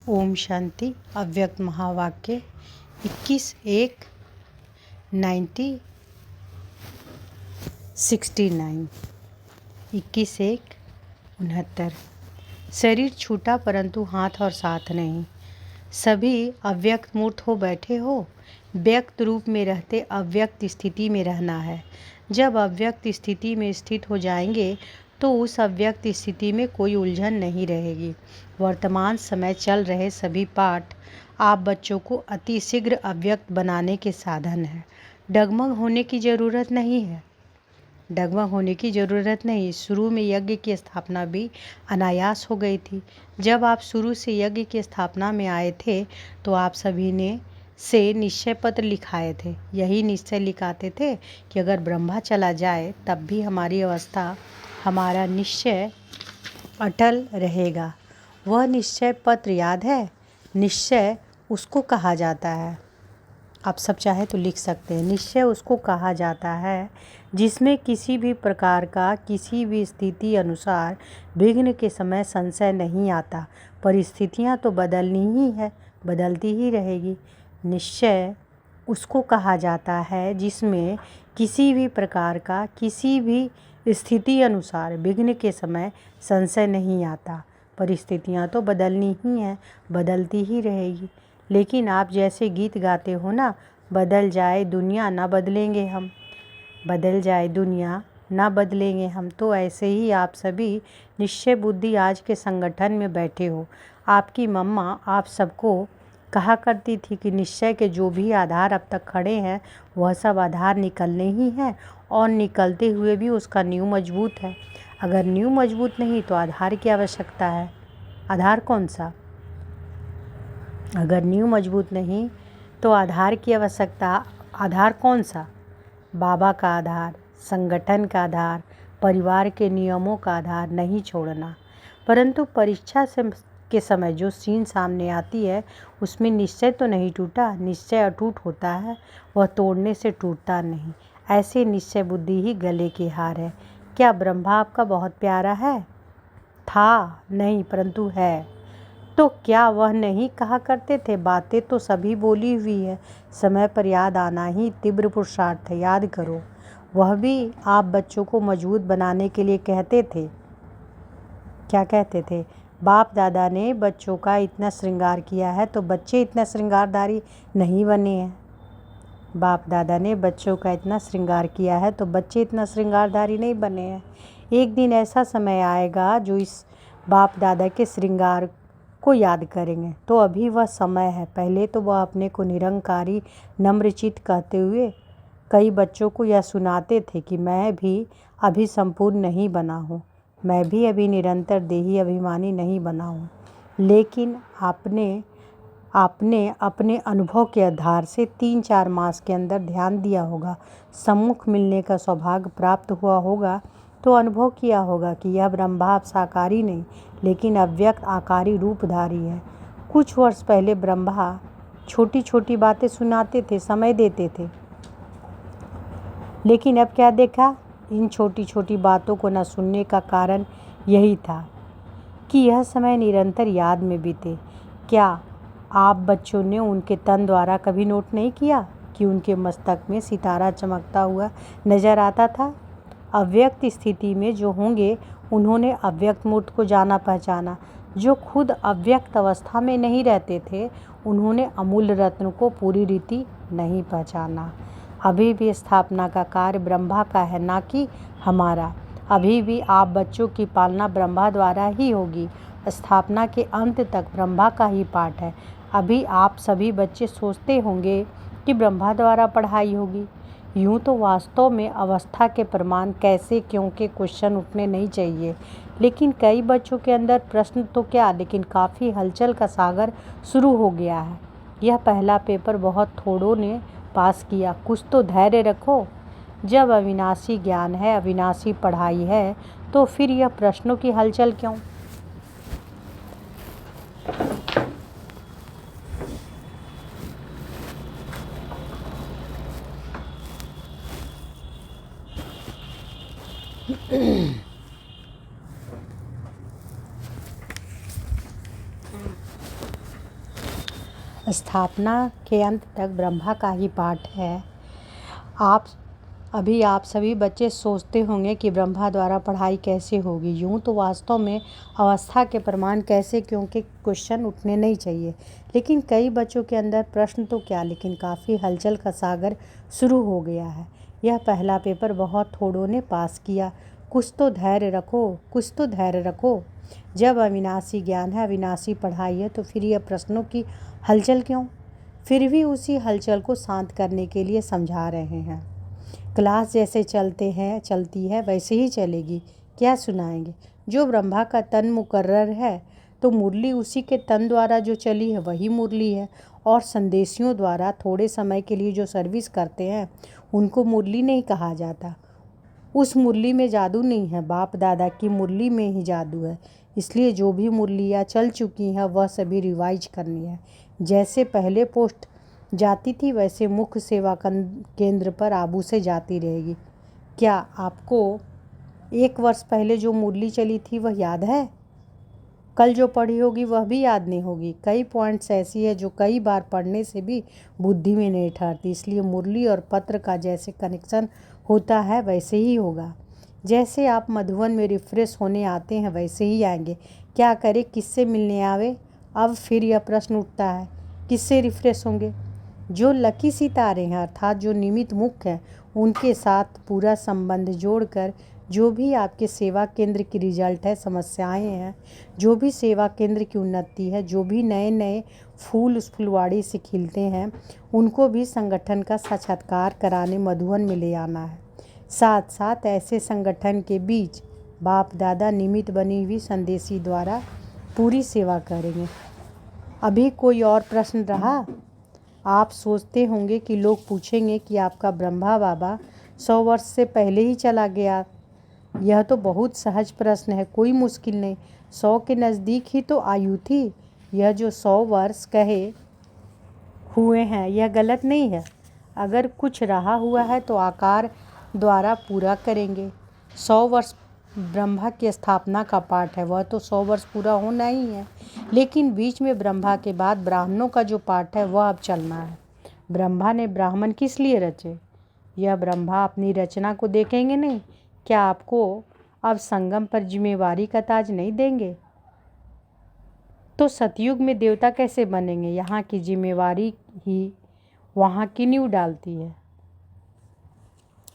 ओम शांति। अव्यक्त महावाक्य 21/1/1969। 21/1/69। शरीर छूटा परंतु हाथ और साथ नहीं। सभी अव्यक्त मूर्त हो बैठे हो। व्यक्त रूप में रहते अव्यक्त स्थिति में रहना है। जब अव्यक्त स्थिति में स्थित हो जाएंगे तो उस अव्यक्त स्थिति में कोई उलझन नहीं रहेगी। वर्तमान समय चल रहे सभी पाठ आप बच्चों को अति शीघ्र अव्यक्त बनाने के साधन है। डगमग होने की ज़रूरत नहीं है। डगमग होने की ज़रूरत नहीं। शुरू में यज्ञ की स्थापना भी अनायास हो गई थी। जब आप शुरू से यज्ञ की स्थापना में आए थे तो आप सभी ने से निश्चय पत्र लिखाए थे। यही निश्चय लिखाते थे कि अगर ब्रह्मा चला जाए तब भी हमारी अवस्था, हमारा निश्चय अटल रहेगा। वह निश्चय पत्र याद है? निश्चय उसको कहा जाता है, आप सब चाहे तो लिख सकते हैं। निश्चय उसको कहा जाता है जिसमें किसी भी प्रकार का किसी भी स्थिति अनुसार विघ्न के समय संशय नहीं आता। परिस्थितियां तो बदलनी ही है, बदलती ही रहेगी। निश्चय उसको कहा जाता है जिसमें किसी भी प्रकार का किसी भी स्थिति अनुसार विघ्न के समय संशय नहीं आता। परिस्थितियां तो बदलनी ही हैं, बदलती ही रहेगी। लेकिन आप जैसे गीत गाते हो ना, बदल जाए दुनिया ना बदलेंगे हम, बदल जाए दुनिया ना बदलेंगे हम। तो ऐसे ही आप सभी निश्चय बुद्धि आज के संगठन में बैठे हो। आपकी मम्मा आप सबको कहा करती थी कि निश्चय के जो भी आधार अब तक खड़े हैं वह सब आधार निकलने ही हैं, और निकलते हुए भी उसका नींव मजबूत है। अगर नींव मजबूत नहीं तो आधार की आवश्यकता है। आधार कौन सा? अगर नींव मजबूत नहीं तो आधार की आवश्यकता। आधार कौन सा? बाबा का आधार, संगठन का आधार, परिवार के नियमों का आधार नहीं छोड़ना। परंतु परीक्षा के समय जो सीन सामने आती है उसमें निश्चय तो नहीं टूटा, निश्चय अटूट होता है, वह तोड़ने से टूटता नहीं। ऐसे निश्चय बुद्धि ही गले की हार है। क्या ब्रह्मा आपका बहुत प्यारा है? था नहीं परंतु है। तो क्या वह नहीं कहा करते थे, बातें तो सभी बोली हुई है, समय पर याद आना ही तीव्र पुरुषार्थ है, याद करो। वह भी आप बच्चों को मजबूत बनाने के लिए कहते थे। क्या कहते थे? बाप दादा ने बच्चों का इतना श्रृंगार किया है तो बच्चे इतना श्रृंगारधारी नहीं बने हैं। बाप दादा ने बच्चों का इतना श्रृंगार किया है तो बच्चे इतना श्रृंगारधारी नहीं बने हैं। एक दिन ऐसा समय आएगा जो इस बाप दादा के श्रृंगार को याद करेंगे। तो अभी वह समय है। पहले तो वह अपने को निरंकारी नम्रचित कहते हुए कई बच्चों को यह सुनाते थे कि मैं भी अभी संपूर्ण नहीं बना हूँ, मैं भी अभी निरंतर देही अभिमानी नहीं बना हूँ। लेकिन आपने अपने अनुभव के आधार से 3-4 मास के अंदर ध्यान दिया होगा, सम्मुख मिलने का सौभाग्य प्राप्त हुआ होगा, तो अनुभव किया होगा कि यह ब्रह्मा अब साकारी नहीं लेकिन अव्यक्त आकारी रूपधारी है। कुछ वर्ष पहले ब्रह्मा छोटी छोटी बातें सुनाते थे, समय देते थे, लेकिन अब क्या देखा? इन छोटी छोटी बातों को न सुनने का कारण यही था कि यह समय निरंतर याद में बीते। क्या आप बच्चों ने उनके तन द्वारा कभी नोट नहीं किया कि उनके मस्तक में सितारा चमकता हुआ नजर आता था? अव्यक्त स्थिति में जो होंगे उन्होंने अव्यक्त मूर्त को जाना पहचाना। जो खुद अव्यक्त अवस्था में नहीं रहते थे उन्होंने अमूल्य रत्न को पूरी रीति नहीं पहचाना। अभी भी स्थापना का कार्य ब्रह्मा का है, ना कि हमारा। अभी भी आप बच्चों की पालना ब्रह्मा द्वारा ही होगी। स्थापना के अंत तक ब्रह्मा का ही पाठ है। अभी आप सभी बच्चे सोचते होंगे कि ब्रह्मा द्वारा पढ़ाई होगी। यूँ तो वास्तव में अवस्था के प्रमाण कैसे क्यों के क्वेश्चन उठने नहीं चाहिए, लेकिन कई बच्चों के अंदर प्रश्न तो क्या, लेकिन काफ़ी हलचल का सागर शुरू हो गया है। यह पहला पेपर बहुत थोड़ों ने पास किया। कुछ तो धैर्य रखो। जब अविनाशी ज्ञान है, अविनाशी पढ़ाई है, तो फिर यह प्रश्नों की हलचल क्यों? स्थापना के अंत तक ब्रह्मा का ही पाठ है। आप सभी बच्चे सोचते होंगे कि ब्रह्मा द्वारा पढ़ाई कैसे होगी। यूँ तो वास्तव में अवस्था के प्रमाण कैसे, क्योंकि क्वेश्चन उठने नहीं चाहिए। लेकिन कई बच्चों के अंदर प्रश्न तो क्या, लेकिन काफ़ी हलचल का सागर शुरू हो गया है। यह पहला पेपर बहुत थोड़ों ने पास किया। कुछ तो धैर्य रखो। जब अविनाशी ज्ञान है, अविनाशी पढ़ाई है, तो फिर यह प्रश्नों की हलचल क्यों? फिर भी उसी हलचल को शांत करने के लिए समझा रहे हैं। क्लास जैसे चलती है वैसे ही चलेगी। क्या सुनाएंगे? जो ब्रह्मा का तन मुकर्रर है, तो मुरली उसी के तन द्वारा जो चली है वही मुरली है। और संदेशियों द्वारा थोड़े समय के लिए जो सर्विस करते हैं उनको मुरली नहीं कहा जाता। उस मुरली में जादू नहीं है, बाप दादा की मुरली में ही जादू है। इसलिए जो भी मुरलियाँ चल चुकी हैं वह सभी रिवाइज करनी है। जैसे पहले पोस्ट जाती थी वैसे मुख्य सेवा केंद्र पर आबू से जाती रहेगी। क्या आपको 1 वर्ष पहले जो मुरली चली थी वह याद है? कल जो पढ़ी होगी वह भी याद नहीं होगी। कई पॉइंट्स ऐसी है जो कई बार पढ़ने से भी बुद्धि में नहीं ठहरती। इसलिए मुरली और पत्र का जैसे कनेक्शन होता है वैसे ही होगा। जैसे आप मधुबन में रिफ्रेश होने आते हैं वैसे ही आएंगे। क्या करें, किससे मिलने आवे? अब फिर यह प्रश्न उठता है, किससे रिफ्रेश होंगे? जो लकी सितारे हैं, अर्थात जो निमित्त मुख्य हैं, उनके साथ पूरा संबंध जोड़कर जो भी आपके सेवा केंद्र की रिजल्ट है, समस्याएं हैं, जो भी सेवा केंद्र की उन्नति है, जो भी नए नए फूल उस फुलवाड़ी से खिलते हैं, उनको भी संगठन का साक्षात्कार कराने मधुबन में ले आना है। साथ साथ ऐसे संगठन के बीच बाप दादा निमित्त बनी हुई संदेशी द्वारा पूरी सेवा करेंगे। अभी कोई और प्रश्न रहा? आप सोचते होंगे कि लोग पूछेंगे कि आपका ब्रह्मा बाबा 100 वर्ष से पहले ही चला गया। यह तो बहुत सहज प्रश्न है, कोई मुश्किल नहीं। 100 के नज़दीक ही तो आयु थी। यह जो 100 वर्ष कहे हुए हैं यह गलत नहीं है। अगर कुछ रहा हुआ है तो आकार द्वारा पूरा करेंगे। 100 वर्ष ब्रह्मा की स्थापना का पाठ है, वह तो 100 वर्ष पूरा होना ही है। लेकिन बीच में ब्रह्मा के बाद ब्राह्मणों का जो पाठ है वह अब चलना है। ब्रह्मा ने ब्राह्मण किस लिए रचे? यह ब्रह्मा अपनी रचना को देखेंगे नहीं? क्या आपको अब संगम पर जिम्मेवारी का ताज नहीं देंगे? तो सतयुग में देवता कैसे बनेंगे? यहाँ की जिम्मेवारी ही वहाँ की नींव डालती है।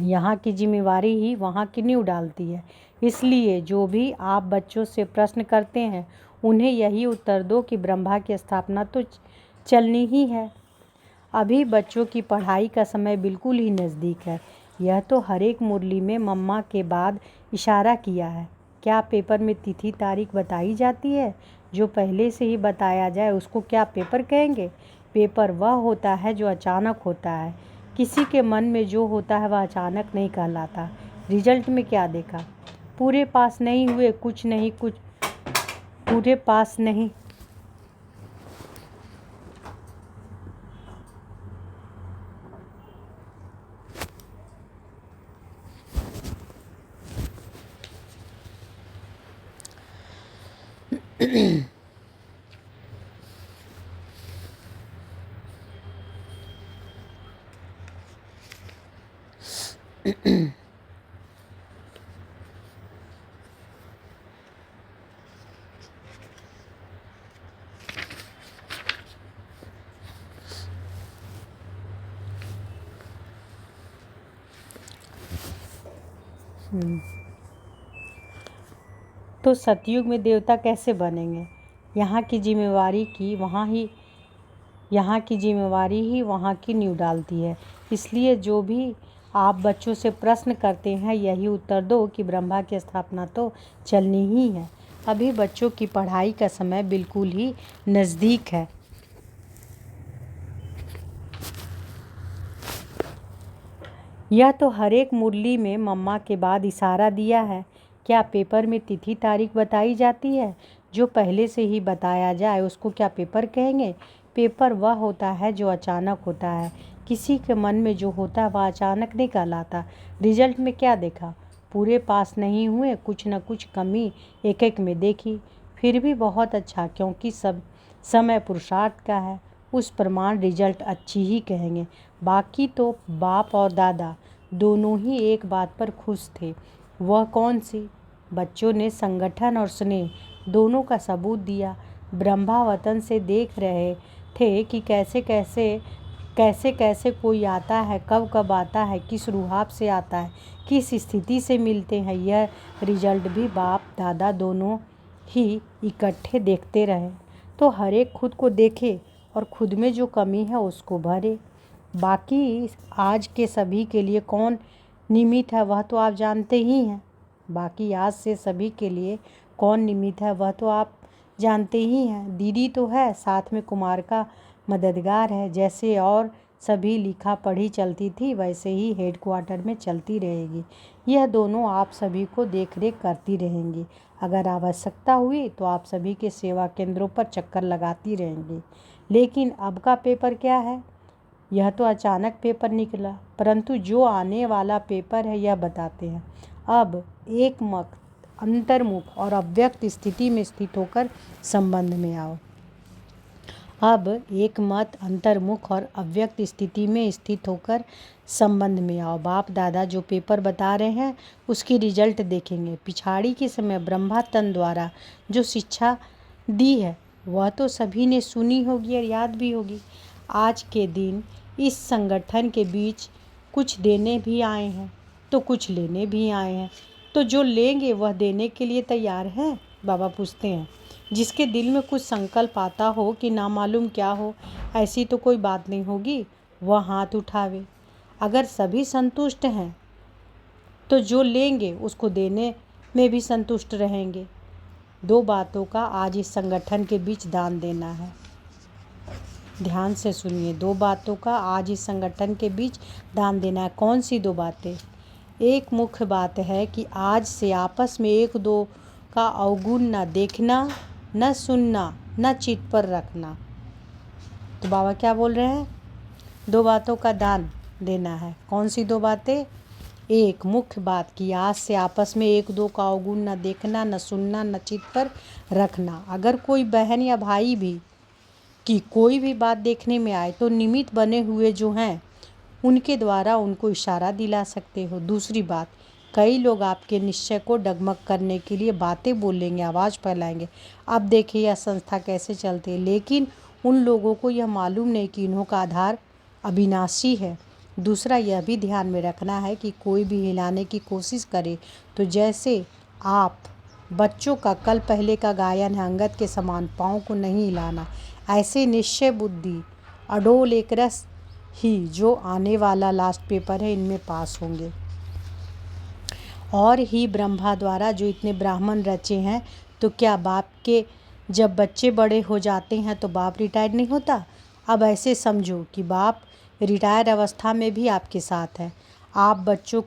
यहाँ की जिम्मेवारी ही वहाँ की नींव डालती है। इसलिए जो भी आप बच्चों से प्रश्न करते हैं उन्हें यही उत्तर दो कि ब्रह्मा की स्थापना तो चलनी ही है। अभी बच्चों की पढ़ाई का समय बिल्कुल ही नज़दीक है। यह तो हर एक मुरली में मम्मा के बाद इशारा किया है। क्या पेपर में तिथि तारीख बताई जाती है? जो पहले से ही बताया जाए उसको क्या पेपर कहेंगे? पेपर वह होता है जो अचानक होता है। किसी के मन में जो होता है वह अचानक नहीं कहलाता। रिजल्ट में क्या देखा? पूरे पास नहीं हुए, कुछ पूरे पास नहीं। तो सतयुग में देवता कैसे बनेंगे? यहाँ की जिम्मेवारी ही वहाँ की नींव डालती है। इसलिए जो भी आप बच्चों से प्रश्न करते हैं यही उत्तर दो कि ब्रह्मा की स्थापना तो चलनी ही है। अभी बच्चों की पढ़ाई का समय बिल्कुल ही नज़दीक है। यह तो हर एक मुरली में मम्मा के बाद इशारा दिया है। क्या पेपर में तिथि तारीख बताई जाती है? जो पहले से ही बताया जाए उसको क्या पेपर कहेंगे? पेपर वह होता है जो अचानक होता है। किसी के मन में जो होता है वह अचानक नहीं कहलाता। रिजल्ट में क्या देखा? पूरे पास नहीं हुए, कुछ न कुछ कमी एक एक में देखी। फिर भी बहुत अच्छा, क्योंकि सब समय पुरुषार्थ का है। उस प्रमाण रिजल्ट अच्छी ही कहेंगे। बाकी तो बाप और दादा दोनों ही एक बात पर खुश थे। वह कौन सी? बच्चों ने संगठन और स्नेह दोनों का सबूत दिया। ब्रह्मा वतन से देख रहे थे कि कैसे कैसे कोई आता है, कब कब आता है, किस रुहाब से आता है, किस स्थिति से मिलते हैं। यह रिजल्ट भी बाप दादा दोनों ही इकट्ठे देखते रहे। तो हर एक खुद को देखे और खुद में जो कमी है उसको भरे। बाकी आज के सभी के लिए कौन निमित्त है वह तो आप जानते ही हैं। बाकी आज से सभी के लिए कौन निमित्त है वह तो आप जानते ही हैं। दीदी तो है, साथ में कुमार का मददगार है। जैसे और सभी लिखा पढ़ी चलती थी वैसे ही हेडक्वार्टर में चलती रहेगी। यह दोनों आप सभी को देख रेख करती रहेंगी। अगर आवश्यकता हुई तो आप सभी के सेवा केंद्रों पर चक्कर लगाती रहेंगी। लेकिन अब का पेपर क्या है? यह तो अचानक पेपर निकला, परंतु जो आने वाला पेपर है यह बताते हैं। अब एक मत अंतर्मुख और अव्यक्त स्थिति में स्थित होकर संबंध में आओ। अब एक मत अंतर्मुख और अव्यक्त स्थिति में स्थित होकर संबंध में आओ। बाप दादा जो पेपर बता रहे हैं उसकी रिजल्ट देखेंगे। पिछाड़ी के समय ब्रह्मातन द्वारा जो शिक्षा दी है वह तो सभी ने सुनी होगी और याद भी होगी। आज के दिन इस संगठन के बीच कुछ देने भी आए हैं तो कुछ लेने भी आए हैं। तो जो लेंगे वह देने के लिए तैयार हैं? बाबा पूछते हैं। जिसके दिल में कुछ संकल्प आता हो कि ना मालूम क्या हो, ऐसी तो कोई बात नहीं होगी, वह हाथ उठावे। अगर सभी संतुष्ट हैं तो जो लेंगे उसको देने में भी संतुष्ट रहेंगे। दो बातों का आज इस संगठन के बीच दान देना है। ध्यान से सुनिए, दो बातों का आज इस संगठन के बीच दान देना है। कौन सी दो बातें? एक मुख्य बात है कि आज से आपस में एक दो का अवगुण न देखना, न सुनना, न चित्त पर रखना। तो बाबा क्या बोल रहे हैं? दो बातों का दान देना है। कौन सी दो बातें? एक मुख्य बात कि आज से आपस में एक दो का अवगुण न देखना, न सुनना, न चित्त पर रखना। अगर कोई बहन या भाई भी कि कोई भी बात देखने में आए तो निमित्त बने हुए जो हैं उनके द्वारा उनको इशारा दिला सकते हो। दूसरी बात, कई लोग आपके निश्चय को डगमग करने के लिए बातें बोलेंगे, आवाज़ फैलाएंगे। अब देखिए यह संस्था कैसे चलती है, लेकिन उन लोगों को यह मालूम नहीं कि इन्हों का आधार अविनाशी है। दूसरा यह भी ध्यान में रखना है कि कोई भी हिलाने की कोशिश करे तो जैसे आप बच्चों का कल पहले का गायन है, अंगद के समान पाँव को नहीं हिलाना। ऐसे निश्चय बुद्धि अडोल एक रस ही जो आने वाला लास्ट पेपर है इनमें पास होंगे। और ही ब्रह्मा द्वारा जो इतने ब्राह्मण रचे हैं, तो क्या बाप के जब बच्चे बड़े हो जाते हैं तो बाप रिटायर्ड नहीं होता? अब ऐसे समझो कि बाप रिटायर अवस्था में भी आपके साथ है। आप बच्चों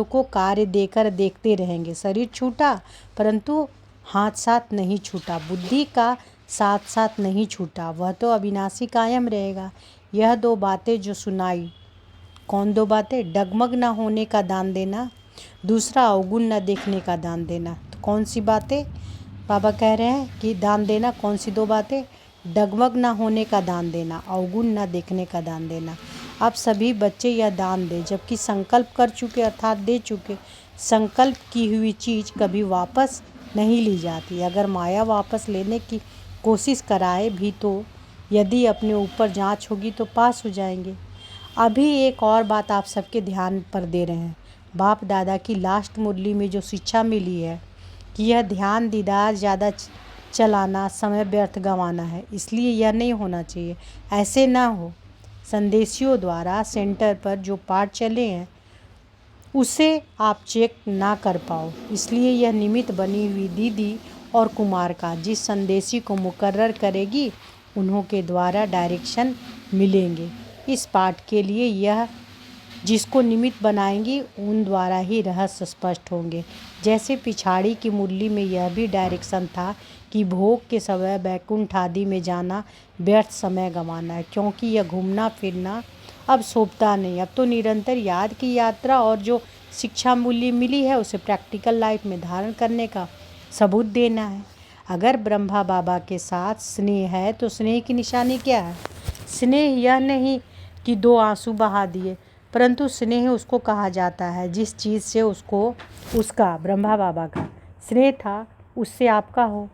को कार्य देकर देखते रहेंगे। शरीर छूटा परंतु हाथ साथ नहीं छूटा, बुद्धि का साथ साथ नहीं छूटा, वह तो अविनाशी कायम रहेगा। यह दो बातें जो सुनाई, कौन दो बातें? डगमग न होने का दान देना, दूसरा अवगुण न देखने का दान देना। तो कौन सी बातें बाबा कह रहे हैं कि दान देना? कौन सी दो बातें? डगमग न होने का दान देना, अवगुण न देखने का दान देना। अब सभी बच्चे यह दान दें जबकि संकल्प कर चुके अर्थात दे चुके। संकल्प की हुई चीज़ कभी वापस नहीं ली जाती। अगर माया वापस लेने की कोशिश कराए भी तो यदि अपने ऊपर जांच होगी तो पास हो जाएंगे। अभी एक और बात आप सबके ध्यान पर दे रहे हैं। बाप दादा की लास्ट मुरली में जो शिक्षा मिली है कि यह ध्यान दीदार ज़्यादा चलाना समय व्यर्थ गंवाना है, इसलिए यह नहीं होना चाहिए। ऐसे ना हो। संदेशियों द्वारा सेंटर पर जो पाठ चले हैं उसे आप चेक ना कर पाओ, इसलिए यह निमित्त बनी हुई दीदी और कुमार का जिस संदेशी को मुकर्रर करेगी उन्हों के द्वारा डायरेक्शन मिलेंगे। इस पाठ के लिए यह जिसको निमित्त बनाएंगी उन द्वारा ही रहस्य स्पष्ट होंगे। जैसे पिछाड़ी की मुरली में यह भी डायरेक्शन था कि भोग के समय बैकुंठ आदि में जाना व्यर्थ समय गंवाना है, क्योंकि यह घूमना फिरना अब शोभता नहीं। अब तो निरंतर याद की यात्रा और जो शिक्षा मूल्य मिली है उसे प्रैक्टिकल लाइफ में धारण करने का सबूत देना है। अगर ब्रह्मा बाबा के साथ स्नेह है तो स्नेह की निशानी क्या है? स्नेह यह नहीं कि 2 आंसू बहा दिए, परंतु स्नेह उसको कहा जाता है जिस चीज़ से उसका ब्रह्मा बाबा का स्नेह था उससे आपका हो।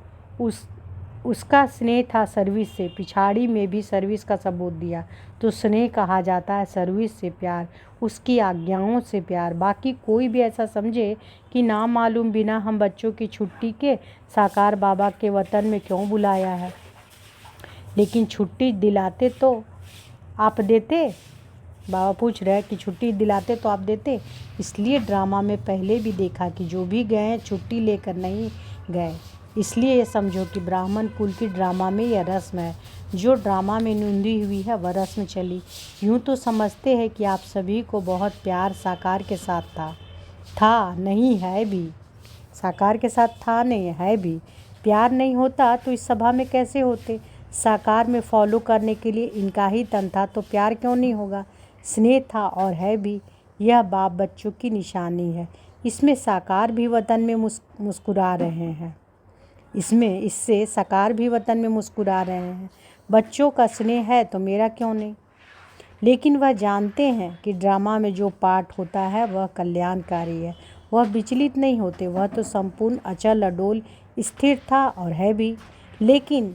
उसका स्नेह था सर्विस से, पिछाड़ी में भी सर्विस का सबूत दिया, तो स्नेह कहा जाता है सर्विस से प्यार, उसकी आज्ञाओं से प्यार। बाकी कोई भी ऐसा समझे कि ना मालूम बिना हम बच्चों की छुट्टी के साकार बाबा के वतन में क्यों बुलाया है, लेकिन छुट्टी दिलाते तो आप देते। बाबा पूछ रहे हैं कि छुट्टी दिलाते तो आप देते। इसलिए ड्रामा में पहले भी देखा कि जो भी गए छुट्टी लेकर नहीं गए। इसलिए ये समझो कि ब्राह्मण कुल की ड्रामा में यह रस्म है, जो ड्रामा में नूंदी हुई है वह रस्म चली। यूँ तो समझते हैं कि आप सभी को बहुत प्यार साकार के साथ था नहीं है भी, साकार के साथ था नहीं है भी। प्यार नहीं होता तो इस सभा में कैसे होते? साकार में फॉलो करने के लिए इनका ही तन था तो प्यार क्यों नहीं होगा? स्नेह था और है भी, यह बाप बच्चों की निशानी है। इसमें साकार भी वतन में मुस्कुरा रहे हैं, इससे साकार भी वतन में मुस्कुरा रहे हैं। बच्चों का स्नेह है तो मेरा क्यों नहीं? लेकिन वह जानते हैं कि ड्रामा में जो पाठ होता है वह कल्याणकारी है, वह विचलित नहीं होते, वह तो संपूर्ण अचल अडोल स्थिर था और है भी। लेकिन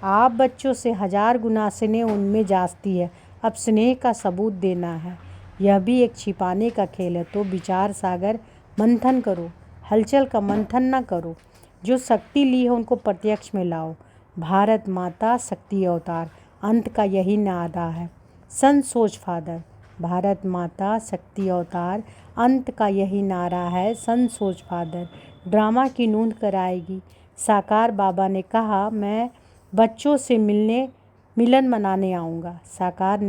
आप बच्चों से 1000 गुना स्नेह उनमें जाती है। अब स्नेह का सबूत देना है, यह भी एक छिपाने का खेल है। तो विचार सागर मंथन करो, हलचल का मंथन न करो। जो शक्ति ली है उनको प्रत्यक्ष में लाओ। भारत माता शक्ति अवतार, अंत का यही नारा है। सन सोच फादर, भारत माता शक्ति अवतार, अंत का यही नारा है। सन सोच फादर ड्रामा की नूंद कराएगी। साकार बाबा ने कहा मैं बच्चों से मिलन मनाने आऊँगा। साकार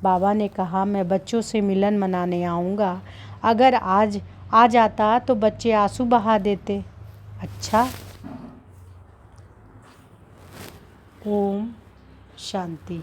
बाबा ने कहा मैं बच्चों से मिलन मनाने आऊँगा। अगर आज आ जाता तो बच्चे आंसू बहा देते। अच्छा, ओम शांति।